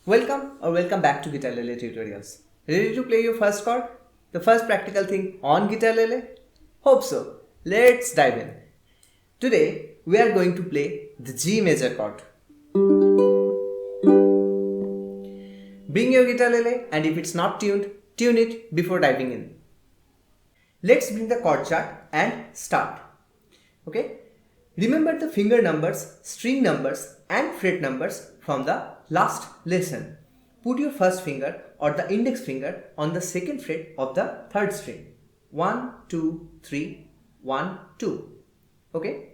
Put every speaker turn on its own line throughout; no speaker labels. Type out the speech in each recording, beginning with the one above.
Welcome back to Guitalele Tutorials. Ready to play your first chord? The first practical thing on Guitalele? Hope so. Let's dive in. Today we are going to play the G Major Chord. Bring your Guitalele, and if it's not tuned, tune it before diving in. Let's bring the chord chart and start. Okay? Remember the finger numbers, string numbers and fret numbers from the last lesson. Put your first finger or the index finger on the second fret of the third string. 1, 2, 3, 1, 2. Okay?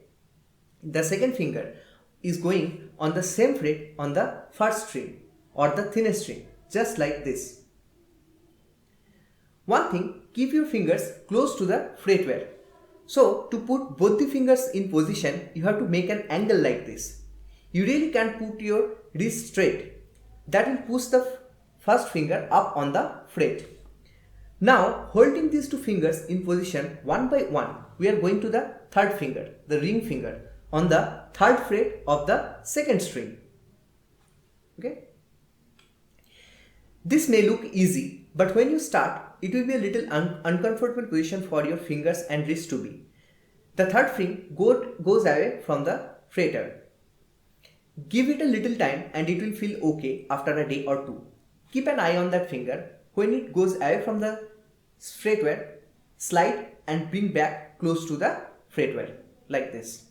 The second finger is going on the same fret on the first string or the thinnest string, just like this. One thing, keep your fingers close to the fretware. So, to put both the fingers in position, you have to make an angle like this. You really can't put your wrist straight. That will push the first finger up on the fret. Now, holding these two fingers in position one by one, we are going to the third finger, the ring finger, on the third fret of the second string. Okay? This may look easy, but when you start, it will be a little uncomfortable position for your fingers and wrist to be. The third string goes away from the fretter. Give it a little time and it will feel okay after a day or two. Keep an eye on that finger. When it goes away from the fretware, slide and bring back close to the fretware like this.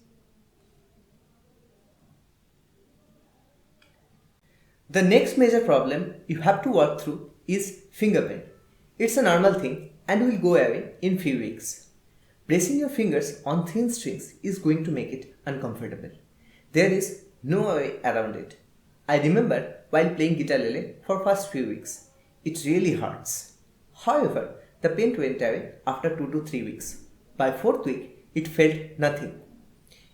The next major problem you have to work through is finger pain. It's a normal thing and will go away in few weeks. Pressing your fingers on thin strings is going to make it uncomfortable. There is no way around it. I remember while playing Guitalele for first few weeks, it really hurts. However, the pain went away after 2 to 3 weeks. By 4th week, it felt nothing.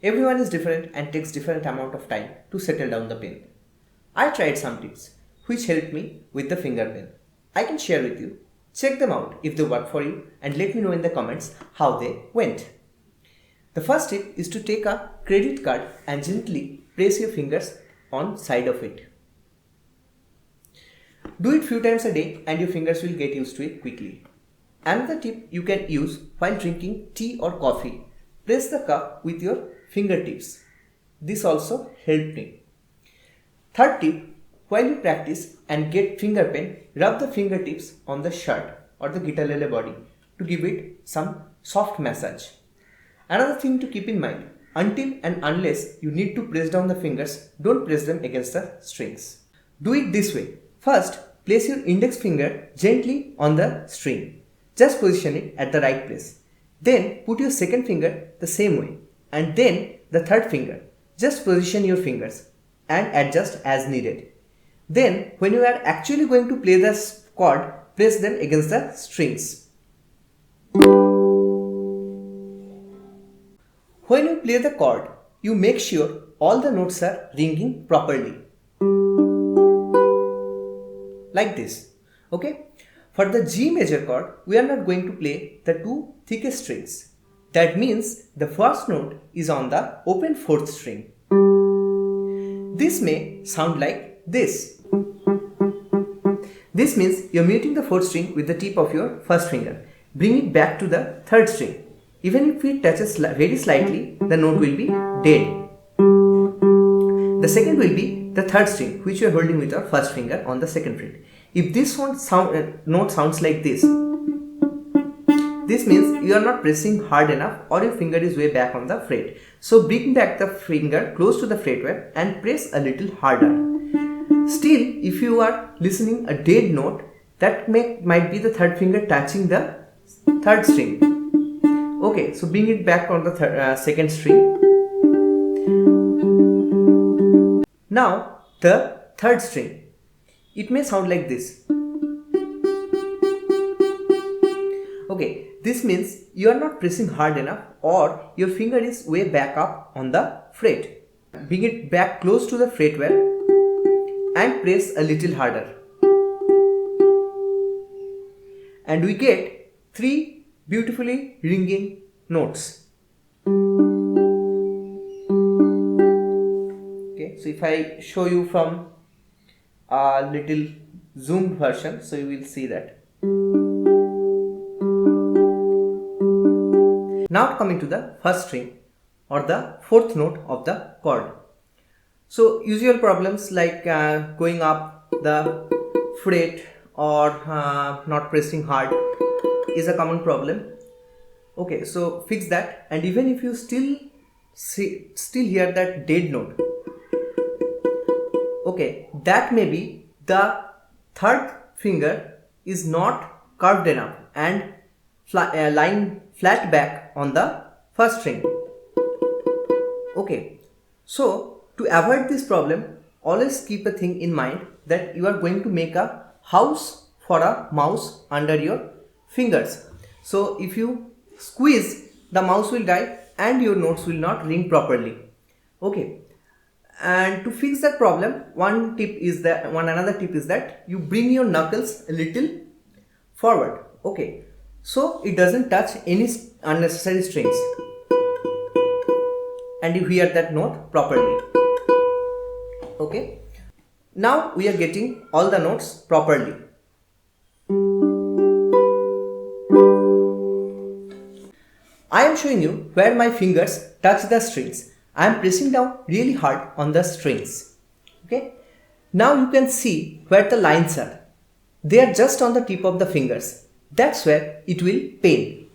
Everyone is different and takes different amount of time to settle down the pain. I tried some tips which helped me with the finger pain. I can share with you. Check them out if they work for you and let me know in the comments how they went. The first tip is to take a credit card and gently place your fingers on side of it. Do it few times a day and your fingers will get used to it quickly. Another tip you can use while drinking tea or coffee. Press the cup with your fingertips. This also helped me. Third tip, while you practice and get finger pain, rub the fingertips on the shirt or the Guitalele body to give it some soft massage. Another thing to keep in mind, until and unless you need to press down the fingers, don't press them against the strings. Do it this way. First, place your index finger gently on the string. Just position it at the right place. Then put your second finger the same way. And then the third finger. Just position your fingers and adjust as needed. Then, when you are actually going to play the chord, press them against the strings. When you play the chord, you make sure all the notes are ringing properly. Like this. Okay? For the G major chord, we are not going to play the two thickest strings. That means the first note is on the open fourth string. This may sound like this. This means you are muting the fourth string with the tip of your first finger. Bring it back to the third string. Even if it touches very slightly, the note will be dead. The second will be the third string, which you are holding with your first finger on the second fret. If this note sounds like this means you are not pressing hard enough or your finger is way back on the fret. So bring back the finger close to the fretware and press a little harder. Still, if you are listening a dead note, that might be the third finger touching the third string. Okay, so bring it back on the second string. Now, the third string. It may sound like this. Okay, this means you are not pressing hard enough or your finger is way back up on the fret. Bring it back close to the fretware and press a little harder. And we get 3 beautifully ringing notes. Okay, so if I show you from a little zoomed version, so you will see that. Now coming to the first string or the fourth note of the chord. So usual problems like going up the fret or not pressing hard is a common problem. Okay, so fix that, and even if you still hear that dead note, okay, that may be the third finger is not curved enough and lying flat back on the first string. Okay, so to avoid this problem, always keep a thing in mind that you are going to make a house for a mouse under your fingers. So if you squeeze, the mouse will die and your notes will not ring properly. Okay, and to fix that problem, another tip is that you bring your knuckles a little forward. Okay, so it doesn't touch any unnecessary strings and you hear that note properly. Okay, now we are getting all the notes properly. I am showing you where my fingers touch the strings. I am pressing down really hard on the strings. Okay, now you can see where the lines are. They are just on the tip of the fingers. That's where it will pain.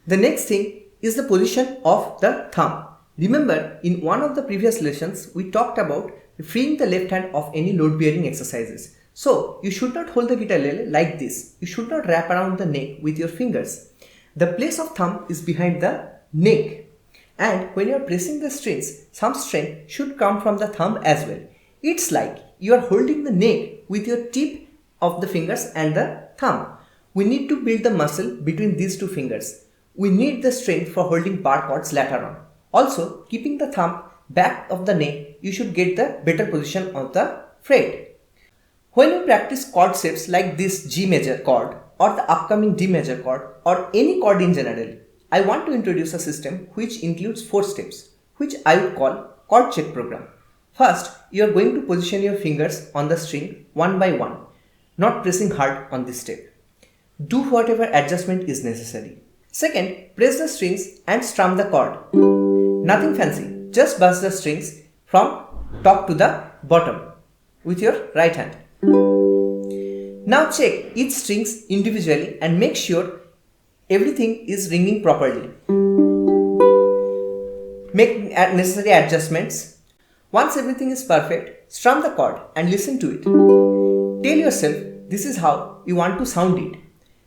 The next thing is the position of the thumb. Remember, in one of the previous lessons, we talked about freeing the left hand of any load-bearing exercises. So, you should not hold the guitarlele like this. You should not wrap around the neck with your fingers. The place of thumb is behind the neck. And when you are pressing the strings, some strength should come from the thumb as well. It's like you are holding the neck with your tip of the fingers and the thumb. We need to build the muscle between these two fingers. We need the strength for holding bar chords later on. Also, keeping the thumb back of the neck, you should get the better position of the fret. When you practice chord shapes like this G major chord or the upcoming D major chord or any chord in general, I want to introduce a system which includes 4 steps, which I would call chord check program. First, you are going to position your fingers on the string one by one, not pressing hard on this step. Do whatever adjustment is necessary. Second, press the strings and strum the chord. Nothing fancy, just buzz the strings from top to the bottom with your right hand. Now check each strings individually and make sure everything is ringing properly. Make necessary adjustments. Once everything is perfect, strum the chord and listen to it. Tell yourself this is how you want to sound it.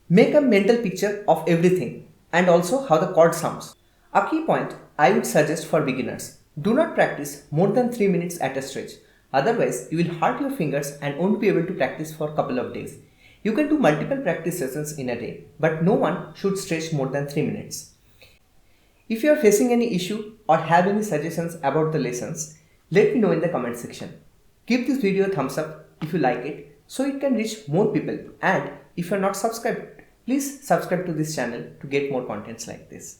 Make a mental picture of everything and also how the chord sounds. A key point I would suggest for beginners: do not practice more than 3 minutes at a stretch. Otherwise, you will hurt your fingers and won't be able to practice for a couple of days. You can do multiple practice sessions in a day, but no one should stretch more than 3 minutes. If you are facing any issue or have any suggestions about the lessons, let me know in the comment section. Give this video a thumbs up if you like it so it can reach more people, and if you are not subscribed, please subscribe to this channel to get more contents like this.